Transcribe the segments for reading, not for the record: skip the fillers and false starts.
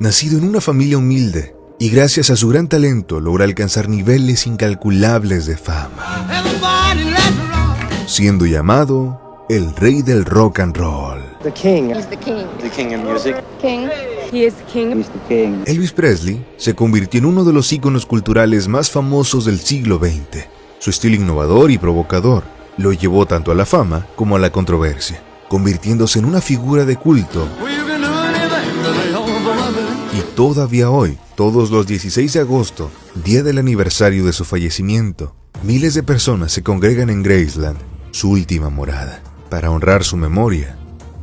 Nacido en una familia humilde, y gracias a su gran talento logra alcanzar niveles incalculables de fama, siendo llamado el rey del rock and roll. The king. He's the king. The king in music. King. He is the king. He's the king. Elvis Presley se convirtió en uno de los íconos culturales más famosos del siglo XX. Su estilo innovador y provocador lo llevó tanto a la fama como a la controversia, convirtiéndose en una figura de culto. Y todavía hoy, todos los 16 de agosto, día del aniversario de su fallecimiento, miles de personas se congregan en Graceland, su última morada, para honrar su memoria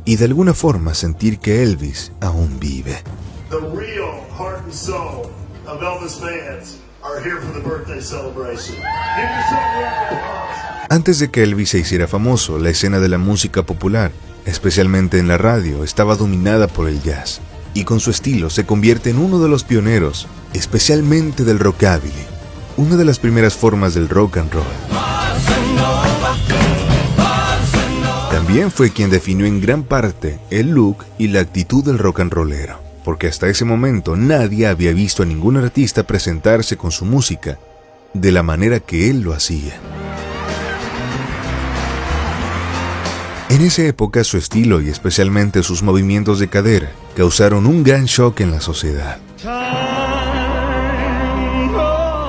y de alguna forma sentir que Elvis aún vive. The real heart and soul of Elvis fans are here for the birthday celebration. Give yourself a round of applause. Antes de que Elvis se hiciera famoso, la escena de la música popular, especialmente en la radio, estaba dominada por el jazz, y con su estilo se convierte en uno de los pioneros, especialmente del rockabilly, una de las primeras formas del rock and roll. También fue quien definió en gran parte el look y la actitud del rock and rollero, porque hasta ese momento nadie había visto a ningún artista presentarse con su música de la manera que él lo hacía. En esa época su estilo y especialmente sus movimientos de cadera causaron un gran shock en la sociedad.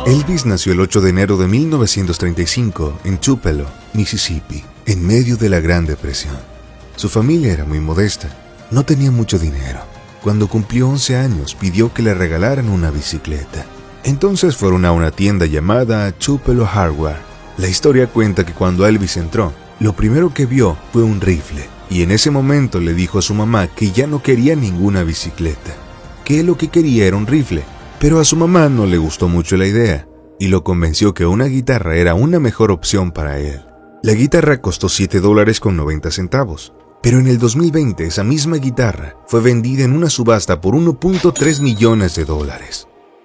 Elvis nació el 8 de enero de 1935 en Tupelo, Mississippi, en medio de la Gran Depresión. Su familia era muy modesta, no tenía mucho dinero. Cuando cumplió 11 años pidió que le regalaran una bicicleta. Entonces fueron a una tienda llamada Tupelo Hardware. La historia cuenta que cuando Elvis entró, lo primero que vio fue un rifle, y en ese momento le dijo a su mamá que ya no quería ninguna bicicleta, que lo que quería era un rifle, pero a su mamá no le gustó mucho la idea, y lo convenció que una guitarra era una mejor opción para él. La guitarra costó $7.90, pero en el 2020 esa misma guitarra fue vendida en una subasta por $1.3 millones.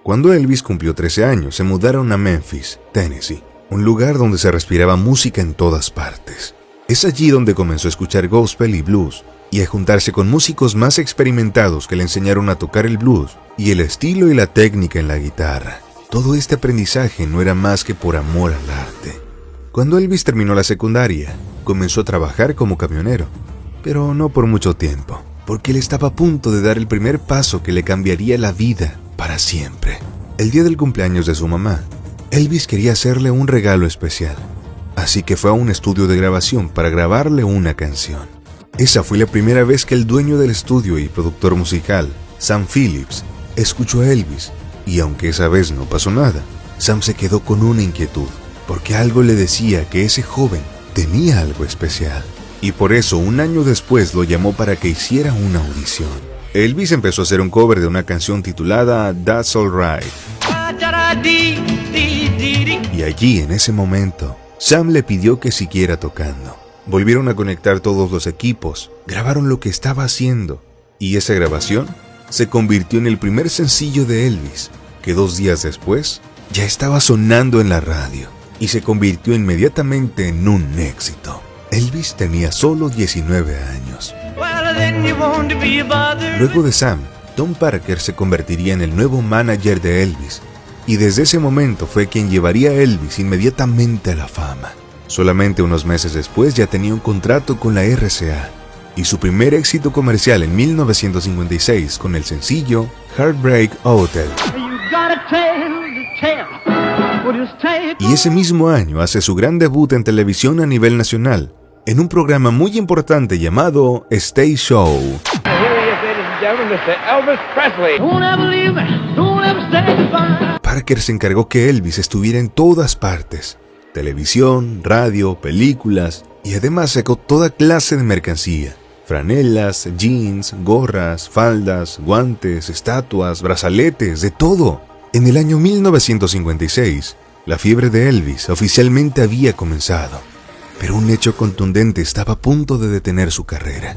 Cuando Elvis cumplió 13 años, se mudaron a Memphis, Tennessee, un lugar donde se respiraba música en todas partes. Es allí donde comenzó a escuchar gospel y blues, y a juntarse con músicos más experimentados que le enseñaron a tocar el blues y el estilo y la técnica en la guitarra. Todo este aprendizaje no era más que por amor al arte. Cuando Elvis terminó la secundaria, comenzó a trabajar como camionero, pero no por mucho tiempo, porque él estaba a punto de dar el primer paso que le cambiaría la vida para siempre. El día del cumpleaños de su mamá, Elvis quería hacerle un regalo especial, así que fue a un estudio de grabación para grabarle una canción. Esa fue la primera vez que el dueño del estudio y productor musical, Sam Phillips, escuchó a Elvis, y aunque esa vez no pasó nada, Sam se quedó con una inquietud, porque algo le decía que ese joven tenía algo especial, y por eso un año después lo llamó para que hiciera una audición. Elvis empezó a hacer un cover de una canción titulada That's Alright. Y allí, en ese momento, Sam le pidió que siguiera tocando. Volvieron a conectar todos los equipos, grabaron lo que estaba haciendo, y esa grabación se convirtió en el primer sencillo de Elvis, que 2 días después ya estaba sonando en la radio, y se convirtió inmediatamente en un éxito. Elvis tenía solo 19 años. Luego de Sam, Tom Parker se convertiría en el nuevo manager de Elvis, y desde ese momento fue quien llevaría a Elvis inmediatamente a la fama. Solamente unos meses después ya tenía un contrato con la RCA, y su primer éxito comercial en 1956 con el sencillo Heartbreak Hotel. Y ese mismo año hace su gran debut en televisión a nivel nacional, en un programa muy importante llamado Stage Show. Parker se encargó que Elvis estuviera en todas partes: televisión, radio, películas, y además sacó toda clase de mercancía: franelas, jeans, gorras, faldas, guantes, estatuas, brazaletes, de todo. En el año 1956, la fiebre de Elvis oficialmente había comenzado, pero un hecho contundente estaba a punto de detener su carrera.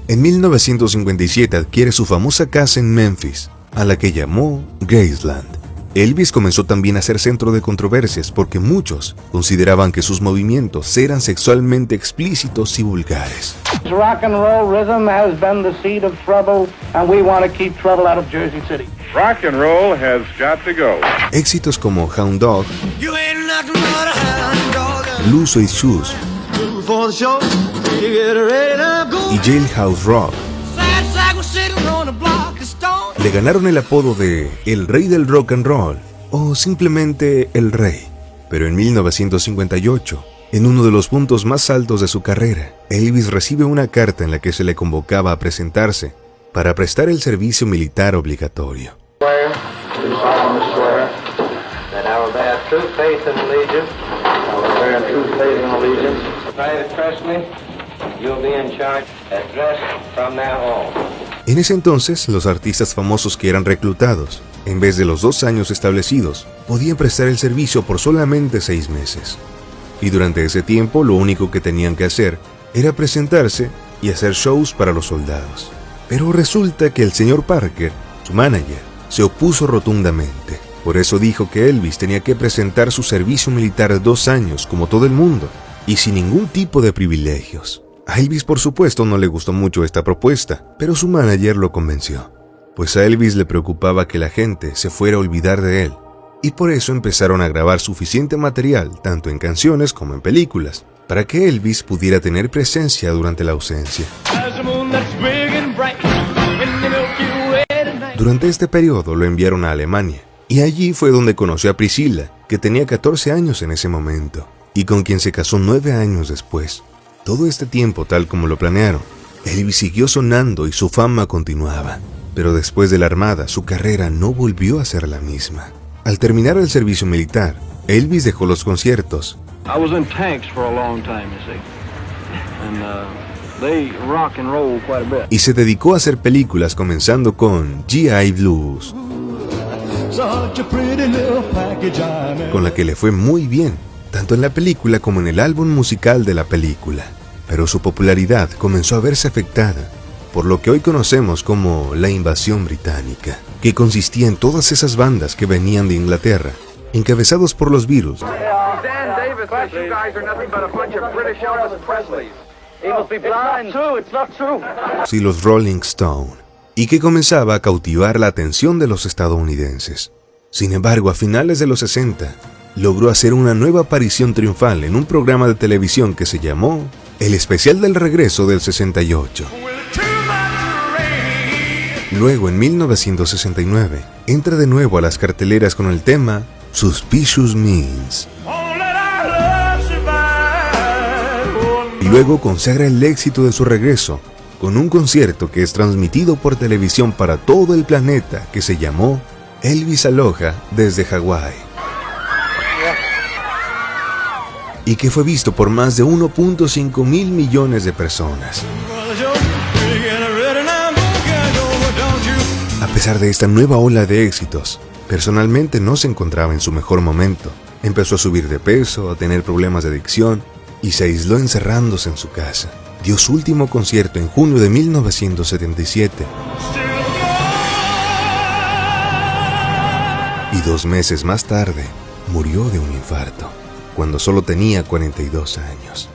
En 1957 adquiere su famosa casa en Memphis, a la que llamó Graceland. Elvis comenzó también a ser centro de controversias porque muchos consideraban que sus movimientos eran sexualmente explícitos y vulgares. Rock and roll rhythm has been the seed of trouble, and we want to keep trouble out of Jersey City. Rock and roll has got to go. Éxitos como Hound Dog, Blue Suede Shoes y Jailhouse Rock le ganaron el apodo de El Rey del Rock and Roll o simplemente El Rey. Pero en 1958, en uno de los puntos más altos de su carrera, Elvis recibe una carta en la que se le convocaba a presentarse para prestar el servicio militar obligatorio. En ese entonces, los artistas famosos que eran reclutados, en vez de los 2 años establecidos, podían prestar el servicio por solamente 6 meses. Y durante ese tiempo, lo único que tenían que hacer era presentarse y hacer shows para los soldados. Pero resulta que el señor Parker, su manager, se opuso rotundamente. Por eso dijo que Elvis tenía que presentar su servicio militar 2 años, como todo el mundo, y sin ningún tipo de privilegios. A Elvis, por supuesto, no le gustó mucho esta propuesta, pero su manager lo convenció, pues a Elvis le preocupaba que la gente se fuera a olvidar de él, y por eso empezaron a grabar suficiente material, tanto en canciones como en películas, para que Elvis pudiera tener presencia durante la ausencia. Durante este periodo lo enviaron a Alemania, y allí fue donde conoció a Priscilla, que tenía 14 años en ese momento, y con quien se casó 9 años después. Todo este tiempo, tal como lo planearon, Elvis siguió sonando y su fama continuaba. Pero después de la Armada, su carrera no volvió a ser la misma. Al terminar el servicio militar, Elvis dejó los conciertos. I was in tanks for a long time, you see. And they rock and roll quite a bit. Y se dedicó a hacer películas, comenzando con G.I. Blues, con la que le fue muy bien, tanto en la película como en el álbum musical de la película. Pero su popularidad comenzó a verse afectada por lo que hoy conocemos como la invasión británica, que consistía en todas esas bandas que venían de Inglaterra, encabezados por los Beatles, y los Rolling Stone, y que comenzaba a cautivar la atención de los estadounidenses. Sin embargo, a finales de los 60, logró hacer una nueva aparición triunfal en un programa de televisión que se llamó El Especial del Regreso del 68. Luego, en 1969, entra de nuevo a las carteleras con el tema Suspicious Minds. Y luego consagra el éxito de su regreso con un concierto que es transmitido por televisión para todo el planeta que se llamó Elvis Aloha desde Hawái, y que fue visto por más de 1.5 mil millones de personas. A pesar de esta nueva ola de éxitos, personalmente no se encontraba en su mejor momento. Empezó a subir de peso, a tener problemas de adicción y se aisló encerrándose en su casa. Dio su último concierto en junio de 1977. Y 2 meses más tarde, murió de un infarto, cuando solo tenía 42 años.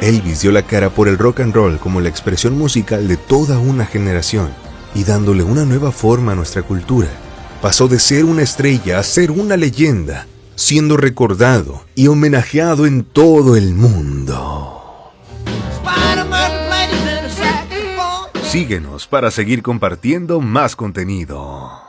Elvis dio la cara por el rock and roll como la expresión musical de toda una generación, y dándole una nueva forma a nuestra cultura, pasó de ser una estrella a ser una leyenda, siendo recordado y homenajeado en todo el mundo. Síguenos para seguir compartiendo más contenido.